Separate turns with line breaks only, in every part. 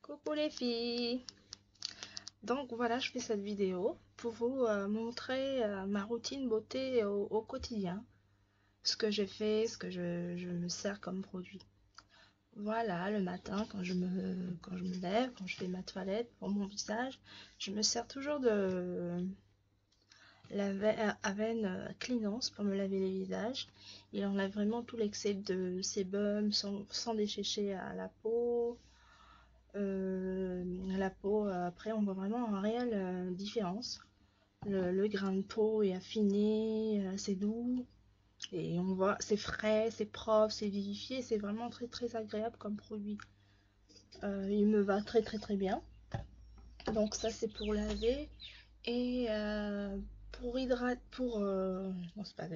Coucou les filles. Donc voilà, je fais cette vidéo pour vous montrer ma routine beauté au quotidien. Ce que j'ai fait, ce que je me sers comme produit. Voilà, le matin quand je me lève, quand je fais ma toilette pour mon visage, je me sers toujours de la Avène Cleanance pour me laver les visages. Il enlève vraiment tout l'excès de sébum sans déchécher à la peau. La peau, après on voit vraiment une réelle différence. Le grain de peau est affiné, c'est doux et on voit c'est frais, c'est propre, c'est vivifié, c'est vraiment très très agréable comme produit. Il me va très très très bien. Donc ça c'est pour laver et pour hydrater, non c'est pas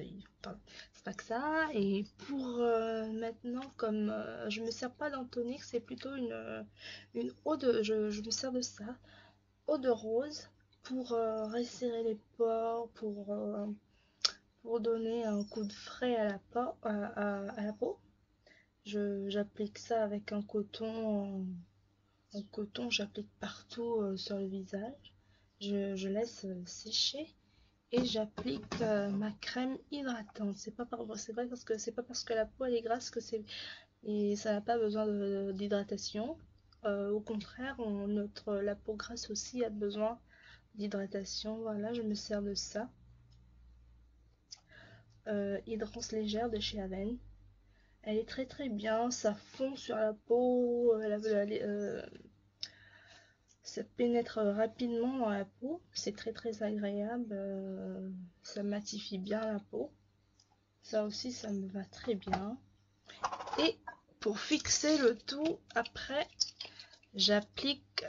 que ça. Et pour maintenant, comme je me sers pas d'un tonique, c'est plutôt une eau de, je me sers de ça, eau de rose pour resserrer les pores, pour donner un coup de frais à la peau, à la peau. J'applique ça avec un coton, j'applique partout sur le visage. Je laisse sécher et j'applique ma crème hydratante. C'est vrai parce que c'est pas parce que la peau elle est grasse que c'est et ça n'a pas besoin d'hydratation. Au contraire, la peau grasse aussi a besoin d'hydratation. Voilà, je me sers de ça. Hydrance légère de chez Avène. Elle est très très bien, ça fond sur la peau, ça pénètre rapidement dans la peau, c'est très très agréable, ça matifie bien la peau. Ça aussi, ça me va très bien. Et pour fixer le tout, après, j'applique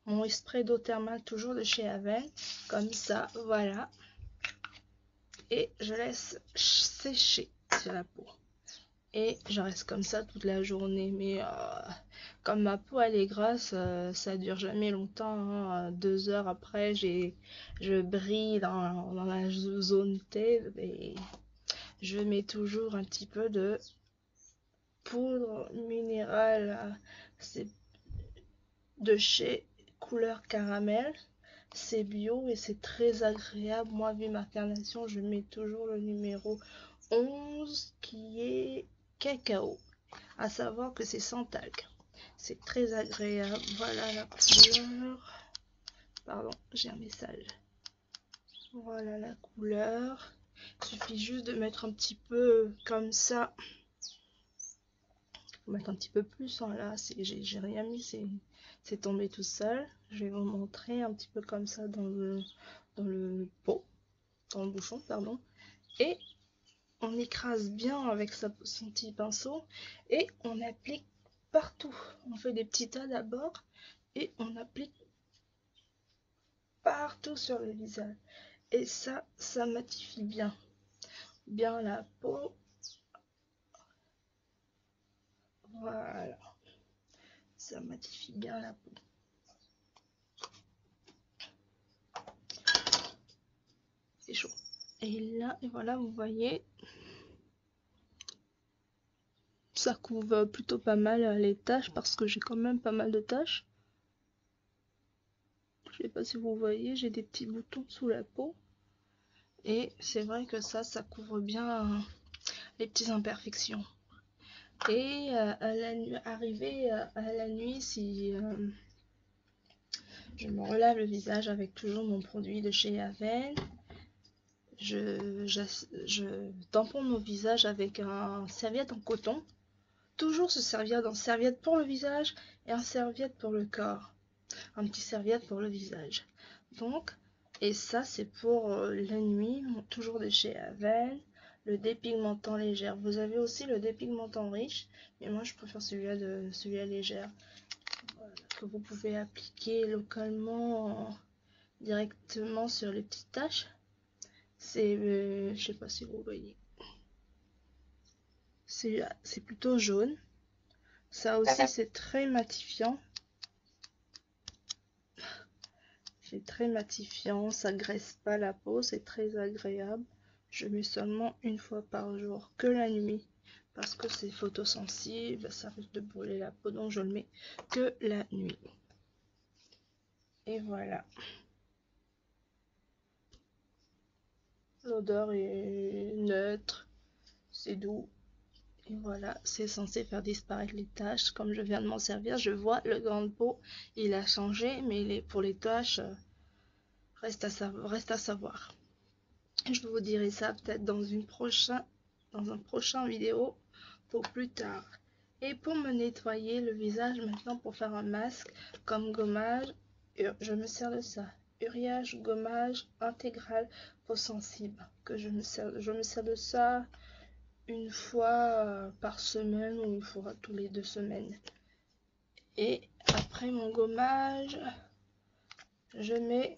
mon spray d'eau thermale toujours de chez Avène, comme ça, voilà. Et je laisse sécher sur la peau. Et je reste comme ça toute la journée. Mais comme ma peau elle est grasse, ça dure jamais longtemps. Hein. 2 heures après, je brille dans la zone T. Et je mets toujours un petit peu de poudre minérale. C'est de chez Couleur Caramel. C'est bio et c'est très agréable. Moi, vu ma carnation, je mets toujours le numéro 11 qui est cacao. À savoir que c'est sans talc. C'est très agréable. Voilà la couleur. Pardon, j'ai un message. Voilà la couleur. Il suffit juste de mettre un petit peu comme ça. Faut mettre un petit peu plus. Hein, là, j'ai rien mis. C'est tombé tout seul. Je vais vous montrer un petit peu comme ça dans le pot. Dans le bouchon, pardon. Et on écrase bien avec son petit pinceau et on applique partout. On fait des petits tas d'abord et on applique partout sur le visage. Et ça matifie bien la peau. Voilà, ça matifie bien la peau. C'est chaud. Et là, et voilà, vous voyez, ça couvre plutôt pas mal les taches parce que j'ai quand même pas mal de taches. Je sais pas si vous voyez, j'ai des petits boutons sous la peau. Et c'est vrai que ça couvre bien les petites imperfections. Et arrivé à la nuit, si je me relave le visage avec toujours mon produit de chez Avène, je tamponne mon visage avec un serviette en coton. Toujours se servir d'un serviette pour le visage et un serviette pour le corps. Un petit serviette pour le visage. Donc, et ça c'est pour la nuit, toujours de chez Avène. Le dépigmentant légère. Vous avez aussi le dépigmentant riche, mais moi je préfère celui-là légère. Voilà, que vous pouvez appliquer localement directement sur les petites taches. C'est, je sais pas si vous voyez. C'est plutôt jaune. Ça aussi c'est très matifiant. C'est très matifiant, ça graisse pas la peau, c'est très agréable. Je mets seulement une fois par jour, que la nuit. parce que c'est photosensible, ça risque de brûler la peau, donc je le mets que la nuit. Et voilà. L'odeur est neutre, c'est doux. Et voilà, c'est censé faire disparaître les taches. Comme je viens de m'en servir, je vois le grain de peau, il a changé, mais pour les taches, reste à savoir. Je vous dirai ça peut-être dans un prochain vidéo pour plus tard. Et pour me nettoyer le visage maintenant, pour faire un masque comme gommage, je me sers de ça. Uriage gommage intégral peau sensible. Je me sers de ça une fois par semaine ou une fois tous les 2 semaines. Et après mon gommage, je mets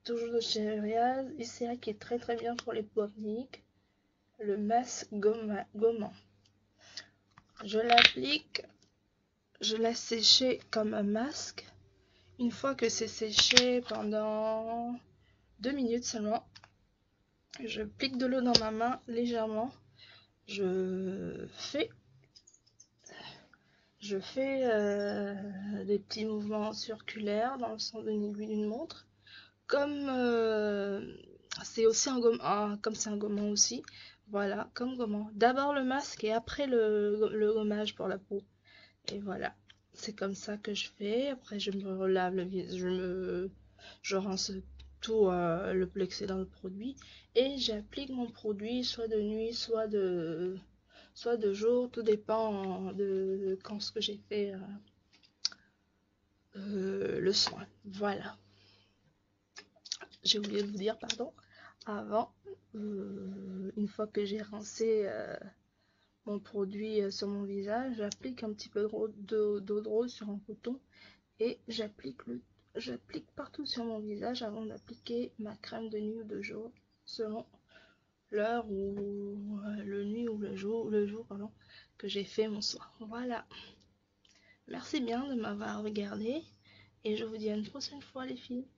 toujours de chez Uriage, ICA qui est très très bien pour les peaux acnéiques, le masque gommant. Je l'applique, je laisse sécher comme un masque. Une fois que c'est séché pendant 2 minutes seulement, je plique de l'eau dans ma main légèrement. Je fais des petits mouvements circulaires dans le sens d'une aiguille d'une montre. Comme c'est aussi comme c'est un gommant aussi. Voilà, comme gommant. D'abord le masque et après le gommage pour la peau. Et voilà, c'est comme ça que je fais. Après, je me relave le visage, je rince tout le plexé dans le produit et j'applique mon produit soit de nuit, soit de jour, tout dépend de quand ce que j'ai fait le soin. Voilà, j'ai oublié de vous dire, pardon, avant, une fois que j'ai rincé mon produit sur mon visage, j'applique un petit peu d'eau de rose sur un coton et j'applique partout sur mon visage avant d'appliquer ma crème de nuit ou de jour selon l'heure ou le nuit ou le jour pardon, que j'ai fait mon soin. Voilà, merci bien de m'avoir regardé et je vous dis à une prochaine fois les filles.